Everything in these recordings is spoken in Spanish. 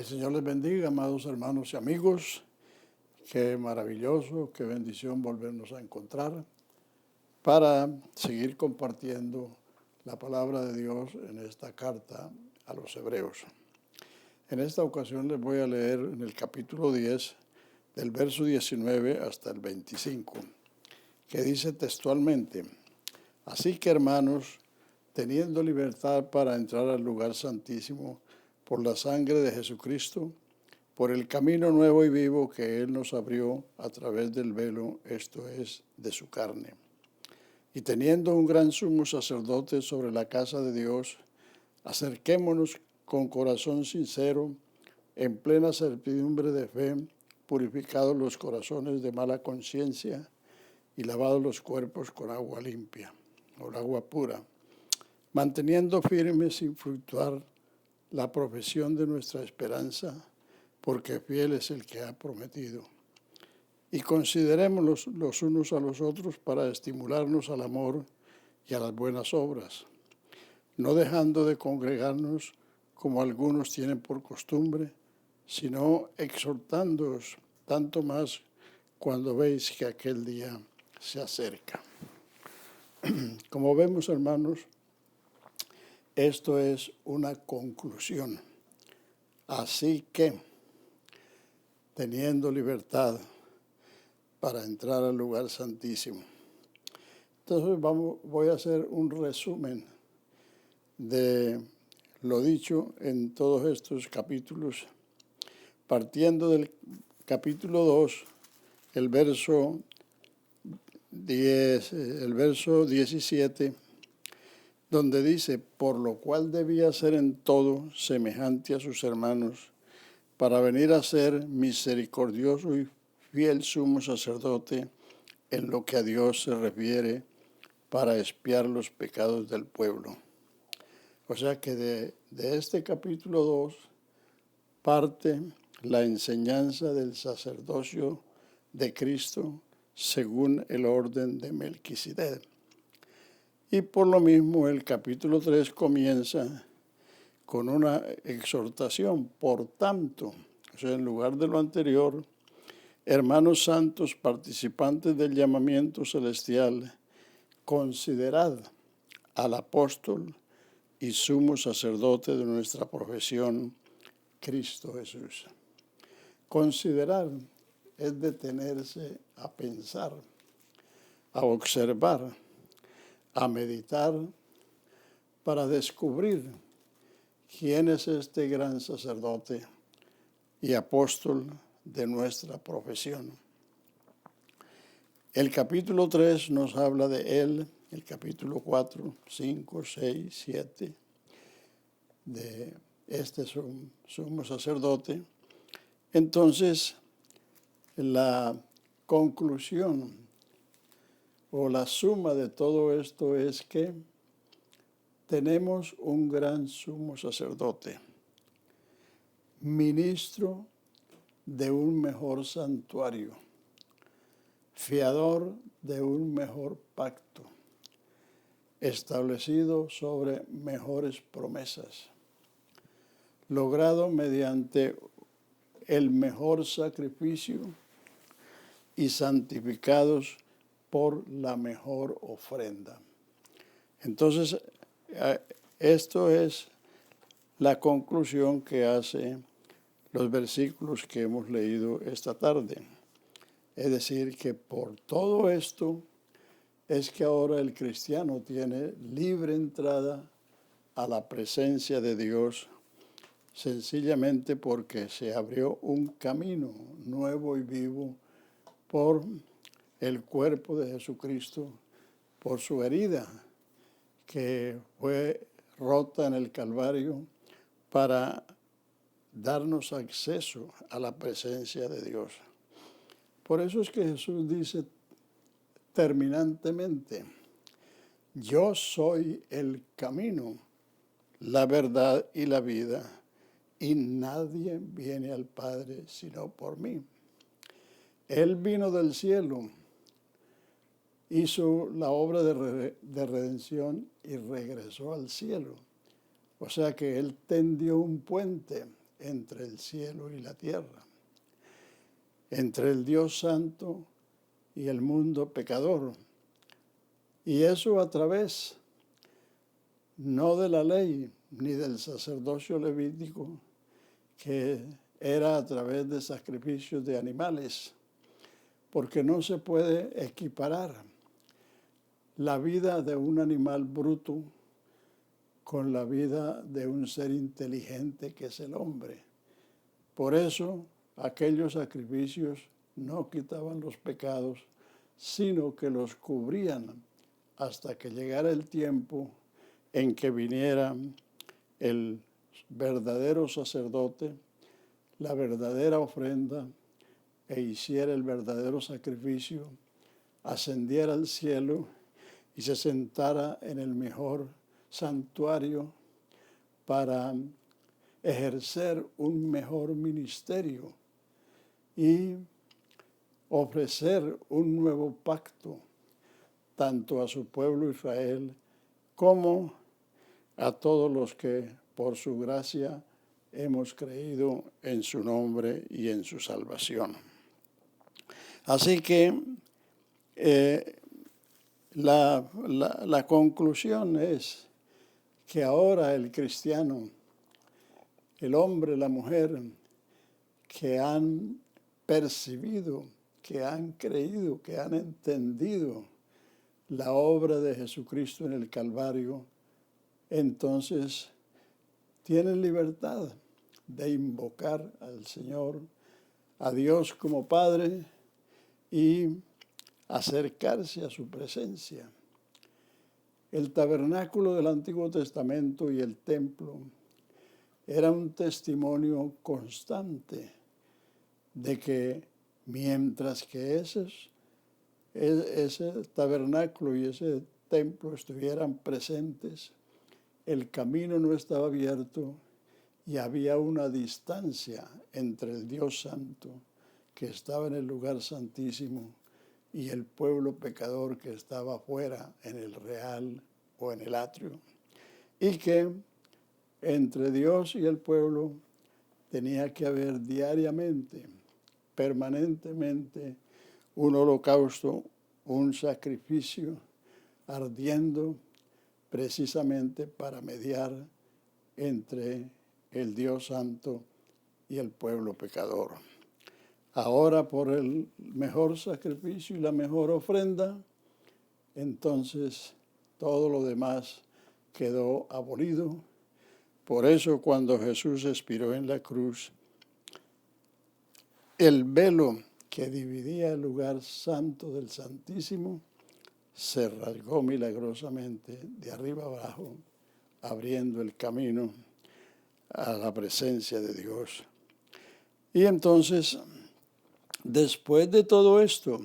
El Señor les bendiga, amados hermanos y amigos. Qué maravilloso, qué bendición volvernos a encontrar para seguir compartiendo la palabra de Dios en esta carta a los hebreos. En esta ocasión les voy a leer en el capítulo 10, del verso 19 hasta el 25, que dice textualmente: Así que, hermanos, teniendo libertad para entrar al lugar santísimo por la sangre de Jesucristo, por el camino nuevo y vivo que Él nos abrió a través del velo, esto es, de su carne. Y teniendo un gran sumo sacerdote sobre la casa de Dios, acerquémonos con corazón sincero, en plena certidumbre de fe, purificados los corazones de mala conciencia y lavados los cuerpos con agua limpia, con agua pura, manteniendo firme sin fluctuar la profesión de nuestra esperanza, porque fiel es el que ha prometido. Y considerémonos los unos a los otros para estimularnos al amor y a las buenas obras, no dejando de congregarnos como algunos tienen por costumbre, sino exhortándoos tanto más cuando veis que aquel día se acerca. Como vemos, hermanos, esto es una conclusión. Así que, teniendo libertad para entrar al lugar santísimo. Entonces voy a hacer un resumen de lo dicho en todos estos capítulos, partiendo del capítulo 2, el verso 17, donde dice: por lo cual debía ser en todo semejante a sus hermanos, para venir a ser misericordioso y fiel sumo sacerdote en lo que a Dios se refiere, para expiar los pecados del pueblo. O sea que de este capítulo 2 parte la enseñanza del sacerdocio de Cristo según el orden de Melquisedec. Y por lo mismo el capítulo 3 comienza con una exhortación. Por tanto, o sea, en lugar de lo anterior, hermanos santos, participantes del llamamiento celestial, considerad al apóstol y sumo sacerdote de nuestra profesión, Cristo Jesús. Considerar es detenerse a pensar, a observar, a meditar, para descubrir quién es este gran sacerdote y apóstol de nuestra profesión. El capítulo 3 nos habla de él, el capítulo 4, 5, 6, 7, de este sumo sacerdote. Entonces, la conclusión o la suma de todo esto es que tenemos un gran sumo sacerdote, ministro de un mejor santuario, fiador de un mejor pacto, establecido sobre mejores promesas, logrado mediante el mejor sacrificio y santificados por la mejor ofrenda. Entonces, esto es la conclusión que hace los versículos que hemos leído esta tarde. Es decir, que por todo esto es que ahora el cristiano tiene libre entrada a la presencia de Dios, sencillamente porque se abrió un camino nuevo y vivo por el cuerpo de Jesucristo, por su herida que fue rota en el Calvario para darnos acceso a la presencia de Dios. Por eso es que Jesús dice terminantemente: yo soy el camino, la verdad y la vida, y nadie viene al Padre sino por mí. Él vino del cielo, hizo la obra de redención y regresó al cielo. O sea que Él tendió un puente entre el cielo y la tierra, entre el Dios santo y el mundo pecador. Y eso a través no de la ley ni del sacerdocio levítico, que era a través de sacrificios de animales, porque no se puede equiparar la vida de un animal bruto con la vida de un ser inteligente que es el hombre. Por eso aquellos sacrificios no quitaban los pecados, sino que los cubrían hasta que llegara el tiempo en que viniera el verdadero sacerdote, la verdadera ofrenda, e hiciera el verdadero sacrificio, ascendiera al cielo y se sentara en el mejor santuario para ejercer un mejor ministerio y ofrecer un nuevo pacto tanto a su pueblo Israel como a todos los que por su gracia hemos creído en su nombre y en su salvación. Así que la conclusión es que ahora el cristiano, el hombre, la mujer, que han percibido, que han creído, que han entendido la obra de Jesucristo en el Calvario, entonces tienen libertad de invocar al Señor, a Dios como Padre, y acercarse a su presencia. El tabernáculo del Antiguo Testamento y el templo era un testimonio constante de que mientras que ese tabernáculo y ese templo estuvieran presentes, el camino no estaba abierto y había una distancia entre el Dios Santo, que estaba en el lugar santísimo, y el pueblo pecador que estaba afuera en el real o en el atrio. Y que entre Dios y el pueblo tenía que haber diariamente, permanentemente, un holocausto, un sacrificio ardiendo precisamente para mediar entre el Dios Santo y el pueblo pecador. Ahora, por el mejor sacrificio y la mejor ofrenda, entonces todo lo demás quedó abolido. Por eso, cuando Jesús expiró en la cruz, el velo que dividía el lugar santo del Santísimo se rasgó milagrosamente de arriba abajo, abriendo el camino a la presencia de Dios. Y entonces, después de todo esto,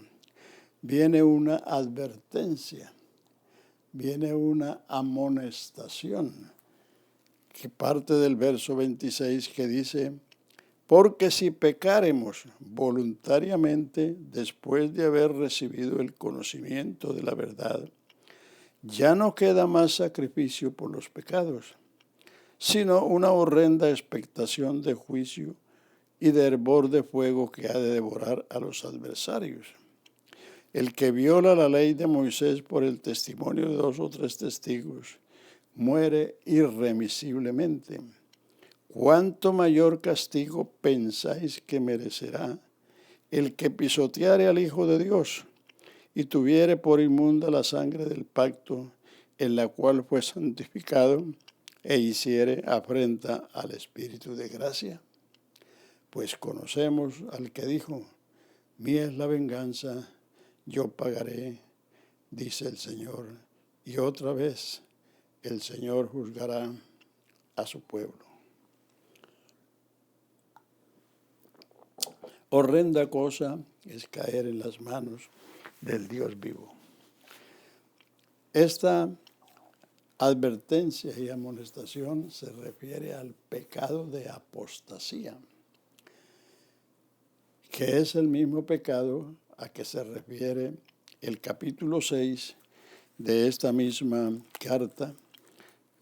viene una advertencia, viene una amonestación, que parte del verso 26, que dice: porque si pecáremos voluntariamente después de haber recibido el conocimiento de la verdad, ya no queda más sacrificio por los pecados, sino una horrenda expectación de juicio y de hervor de fuego que ha de devorar a los adversarios. El que viola la ley de Moisés por el testimonio de 2 o 3 testigos muere irremisiblemente. ¿Cuánto mayor castigo pensáis que merecerá el que pisoteare al Hijo de Dios y tuviere por inmunda la sangre del pacto en la cual fue santificado e hiciere afrenta al Espíritu de gracia? Pues conocemos al que dijo: mía es la venganza, yo pagaré, dice el Señor. Y otra vez el Señor juzgará a su pueblo. Horrenda cosa es caer en las manos del Dios vivo. Esta advertencia y amonestación se refiere al pecado de apostasía, que es el mismo pecado a que se refiere el capítulo 6 de esta misma carta,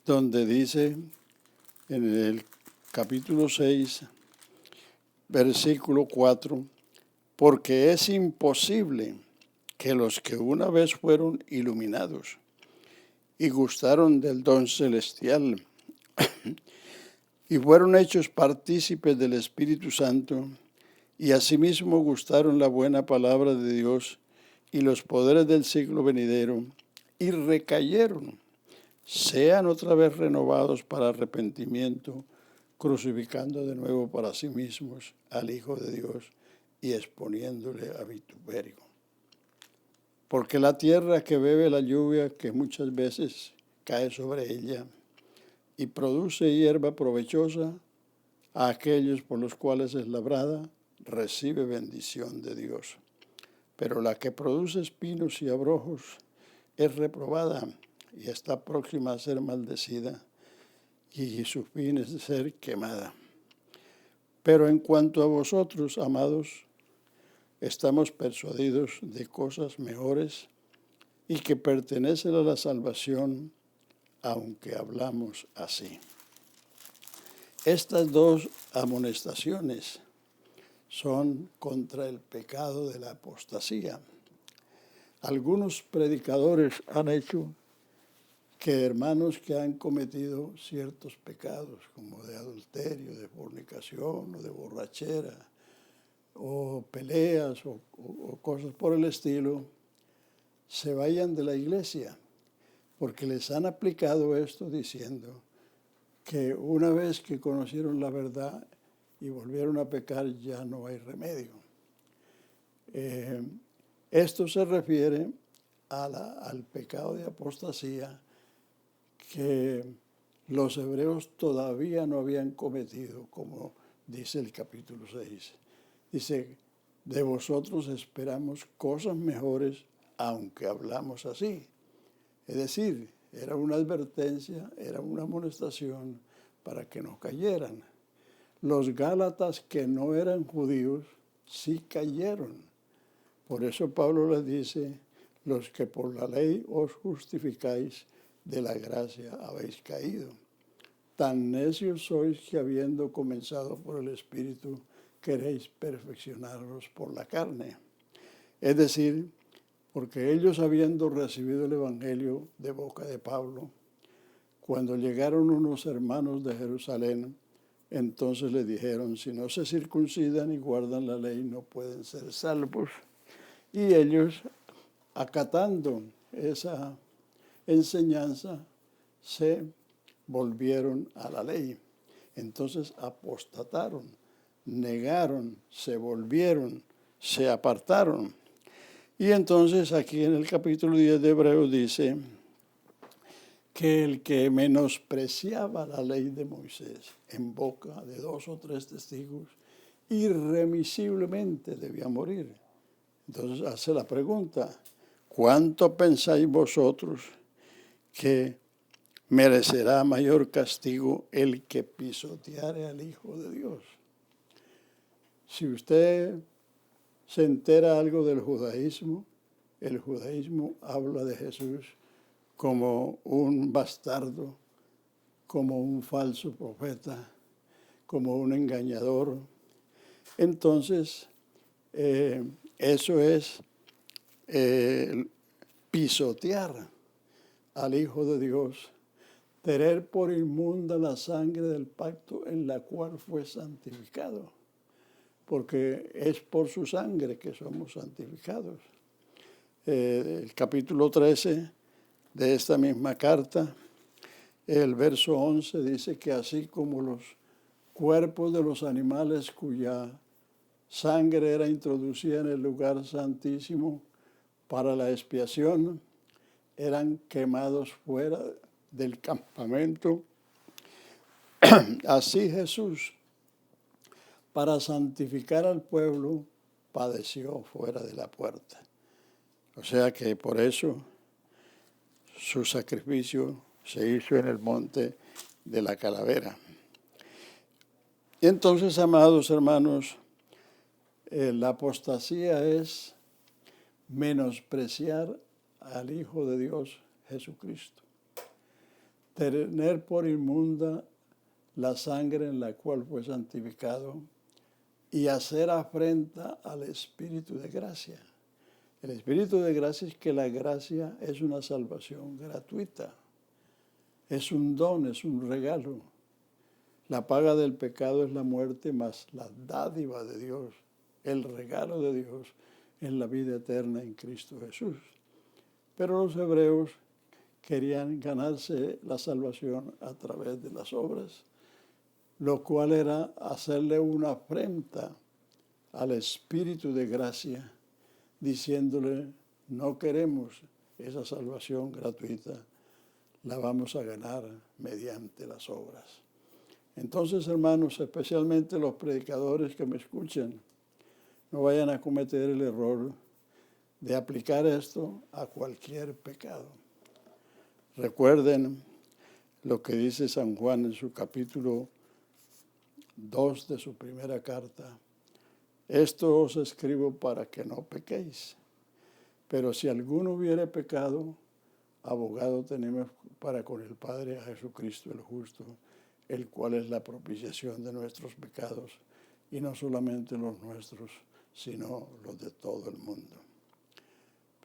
donde dice en el capítulo 6, versículo 4, porque es imposible que los que una vez fueron iluminados y gustaron del don celestial y fueron hechos partícipes del Espíritu Santo y asimismo gustaron la buena palabra de Dios y los poderes del siglo venidero y recayeron, sean otra vez renovados para arrepentimiento, crucificando de nuevo para sí mismos al Hijo de Dios y exponiéndole a vituperio. Porque la tierra que bebe la lluvia que muchas veces cae sobre ella y produce hierba provechosa a aquellos por los cuales es labrada, recibe bendición de Dios. Pero la que produce espinos y abrojos es reprobada y está próxima a ser maldecida y su fin es de ser quemada. Pero en cuanto a vosotros, amados, estamos persuadidos de cosas mejores y que pertenecen a la salvación, aunque hablamos así. Estas dos amonestaciones son contra el pecado de la apostasía. Algunos predicadores han hecho que hermanos que han cometido ciertos pecados, como de adulterio, de fornicación o de borrachera, o peleas o cosas por el estilo, se vayan de la iglesia, porque les han aplicado esto diciendo que una vez que conocieron la verdad y volvieron a pecar, ya no hay remedio. Esto se refiere al pecado de apostasía que los hebreos todavía no habían cometido, como dice el capítulo 6. Dice, de vosotros esperamos cosas mejores, aunque hablamos así. Es decir, era una advertencia, era una amonestación para que no cayeran. Los gálatas que no eran judíos sí cayeron. Por eso Pablo les dice, los que por la ley os justificáis, de la gracia habéis caído. Tan necios sois que habiendo comenzado por el Espíritu, queréis perfeccionaros por la carne. Es decir, porque ellos habiendo recibido el Evangelio de boca de Pablo, cuando llegaron unos hermanos de Jerusalén, entonces le dijeron, si no se circuncidan y guardan la ley, no pueden ser salvos. Y ellos, acatando esa enseñanza, se volvieron a la ley. Entonces apostataron, negaron, se volvieron, se apartaron. Y entonces aquí en el capítulo 10 de Hebreos dice que el que menospreciaba la ley de Moisés en boca de 2 o 3 testigos, irremisiblemente debía morir. Entonces hace la pregunta, ¿cuánto pensáis vosotros que merecerá mayor castigo el que pisoteare al Hijo de Dios? Si usted se entera algo del judaísmo, el judaísmo habla de Jesús como un bastardo, como un falso profeta, como un engañador. Entonces, eso es pisotear al Hijo de Dios, tener por inmunda la sangre del pacto en la cual fue santificado, porque es por su sangre que somos santificados. El capítulo 13 de esta misma carta, el verso 11 dice que así como los cuerpos de los animales cuya sangre era introducida en el lugar santísimo para la expiación, eran quemados fuera del campamento, así Jesús, para santificar al pueblo, padeció fuera de la puerta. O sea que por eso su sacrificio se hizo en el monte de la calavera. Y entonces, amados hermanos, la apostasía es menospreciar al Hijo de Dios, Jesucristo. Tener por inmunda la sangre en la cual fue santificado y hacer afrenta al Espíritu de gracia. El Espíritu de gracia es que la gracia es una salvación gratuita, es un don, es un regalo. La paga del pecado es la muerte, más la dádiva de Dios, el regalo de Dios en la vida eterna en Cristo Jesús. Pero los hebreos querían ganarse la salvación a través de las obras, lo cual era hacerle una afrenta al Espíritu de gracia, diciéndole, no queremos esa salvación gratuita, la vamos a ganar mediante las obras. Entonces, hermanos, especialmente los predicadores que me escuchan, no vayan a cometer el error de aplicar esto a cualquier pecado. Recuerden lo que dice San Juan en su capítulo 2 de su primera carta. Esto os escribo para que no pequéis. Pero si alguno hubiere pecado, abogado tenemos para con el Padre a Jesucristo el justo, el cual es la propiciación de nuestros pecados, y no solamente los nuestros, sino los de todo el mundo.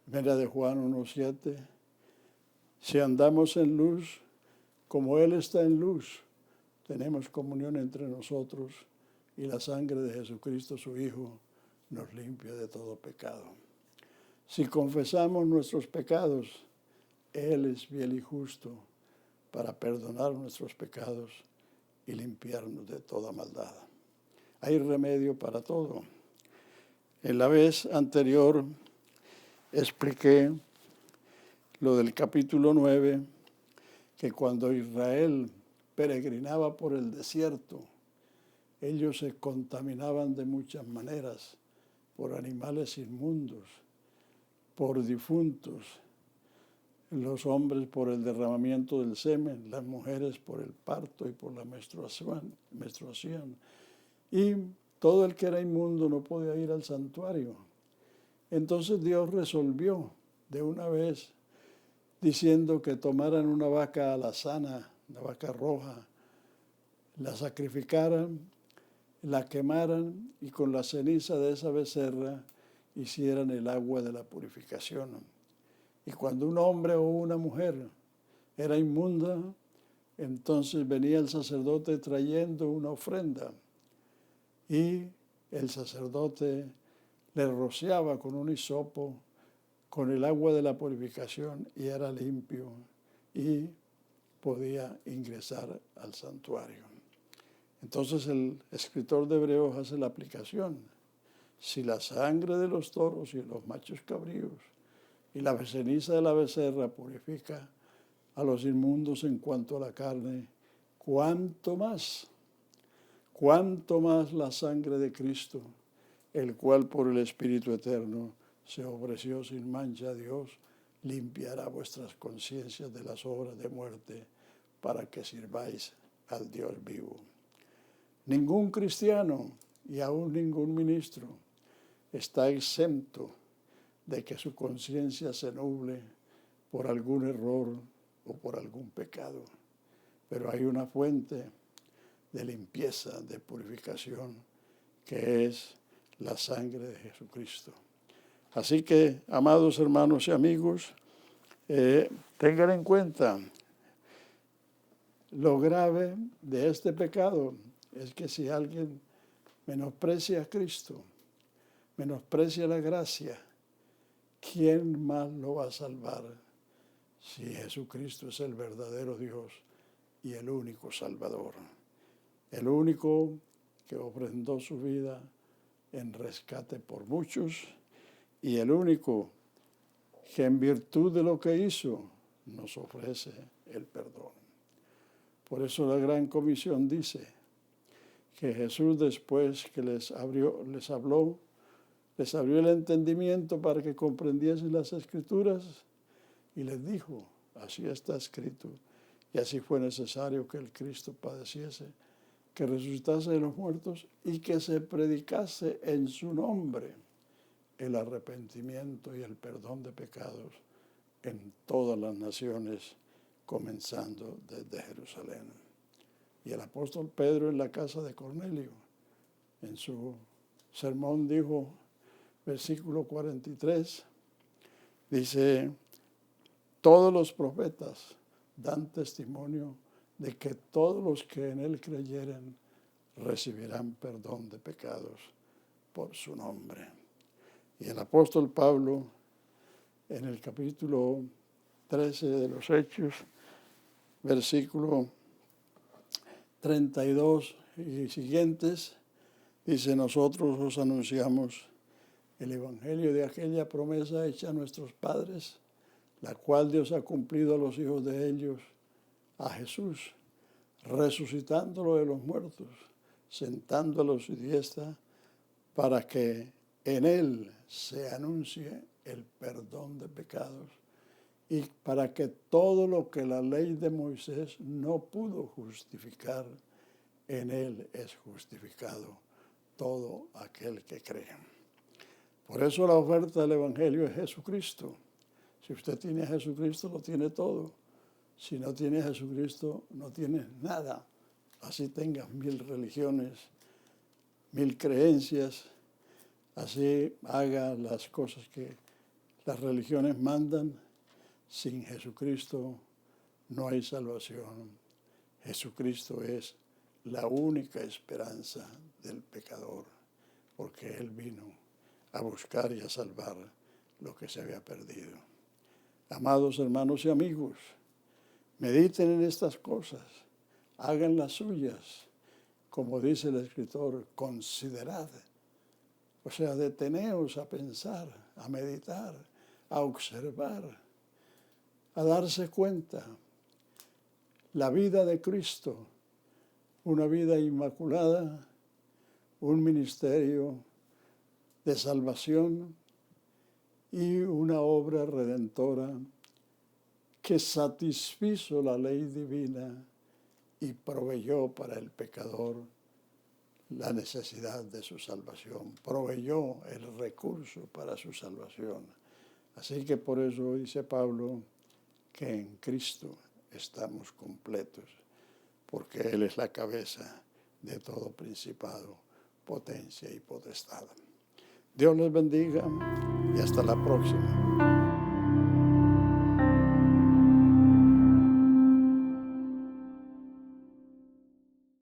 Primera de Juan 1:7. Si andamos en luz, como Él está en luz, tenemos comunión entre nosotros, y la sangre de Jesucristo, su Hijo, nos limpia de todo pecado. Si confesamos nuestros pecados, Él es fiel y justo para perdonar nuestros pecados y limpiarnos de toda maldad. Hay remedio para todo. En la vez anterior expliqué lo del capítulo 9, que cuando Israel peregrinaba por el desierto, ellos se contaminaban de muchas maneras, por animales inmundos, por difuntos, los hombres por el derramamiento del semen, las mujeres por el parto y por la menstruación. Y todo el que era inmundo no podía ir al santuario. Entonces Dios resolvió de una vez diciendo que tomaran una vaca alazana, una vaca roja, la sacrificaran, la quemaran y con la ceniza de esa becerra hicieran el agua de la purificación. Y cuando un hombre o una mujer era inmunda, entonces venía el sacerdote trayendo una ofrenda y el sacerdote le rociaba con un hisopo con el agua de la purificación y era limpio y podía ingresar al santuario. Entonces el escritor de Hebreos hace la aplicación. Si la sangre de los toros y los machos cabríos y la ceniza de la becerra purifica a los inmundos en cuanto a la carne, cuánto más la sangre de Cristo, el cual por el Espíritu Eterno se ofreció sin mancha a Dios, limpiará vuestras conciencias de las obras de muerte para que sirváis al Dios vivo. Ningún cristiano y aún ningún ministro está exento de que su conciencia se nuble por algún error o por algún pecado. Pero hay una fuente de limpieza, de purificación, que es la sangre de Jesucristo. Así que, amados hermanos y amigos, tengan en cuenta lo grave de este pecado es que si alguien menosprecia a Cristo, menosprecia la gracia, ¿quién más lo va a salvar si Jesucristo es el verdadero Dios y el único Salvador? El único que ofrendó su vida en rescate por muchos y el único que en virtud de lo que hizo nos ofrece el perdón. Por eso la Gran Comisión dice que Jesús, después que les abrió el entendimiento para que comprendiesen las Escrituras y les dijo, así está escrito, y así fue necesario que el Cristo padeciese, que resucitase de los muertos y que se predicase en su nombre el arrepentimiento y el perdón de pecados en todas las naciones, comenzando desde Jerusalén. Y el apóstol Pedro en la casa de Cornelio, en su sermón dijo, versículo 43, dice, todos los profetas dan testimonio de que todos los que en él creyeren recibirán perdón de pecados por su nombre. Y el apóstol Pablo, en el capítulo 13 de los Hechos, versículo 32 y siguientes, dice, nosotros os anunciamos el evangelio de aquella promesa hecha a nuestros padres, la cual Dios ha cumplido a los hijos de ellos, a Jesús, resucitándolo de los muertos, sentándolo a su diestra, para que en él se anuncie el perdón de pecados y para que todo lo que la ley de Moisés no pudo justificar, en él es justificado todo aquel que cree. Por eso la oferta del Evangelio es Jesucristo. Si usted tiene a Jesucristo, lo tiene todo. Si no tiene a Jesucristo, no tiene nada. Así tengas 1000 religiones, 1000 creencias, así haga las cosas que las religiones mandan. Sin Jesucristo no hay salvación. Jesucristo es la única esperanza del pecador, porque Él vino a buscar y a salvar lo que se había perdido. Amados hermanos y amigos, mediten en estas cosas, hagan las suyas, como dice el escritor, considerad. O sea, deteneos a pensar, a meditar, a observar, a darse cuenta. La vida de Cristo, una vida inmaculada, un ministerio de salvación y una obra redentora que satisfizo la ley divina y proveyó para el pecador la necesidad de su salvación, proveyó el recurso para su salvación. Así que por eso dice Pablo que en Cristo estamos completos, porque Él es la cabeza de todo principado, potencia y potestad. Dios les bendiga y hasta la próxima.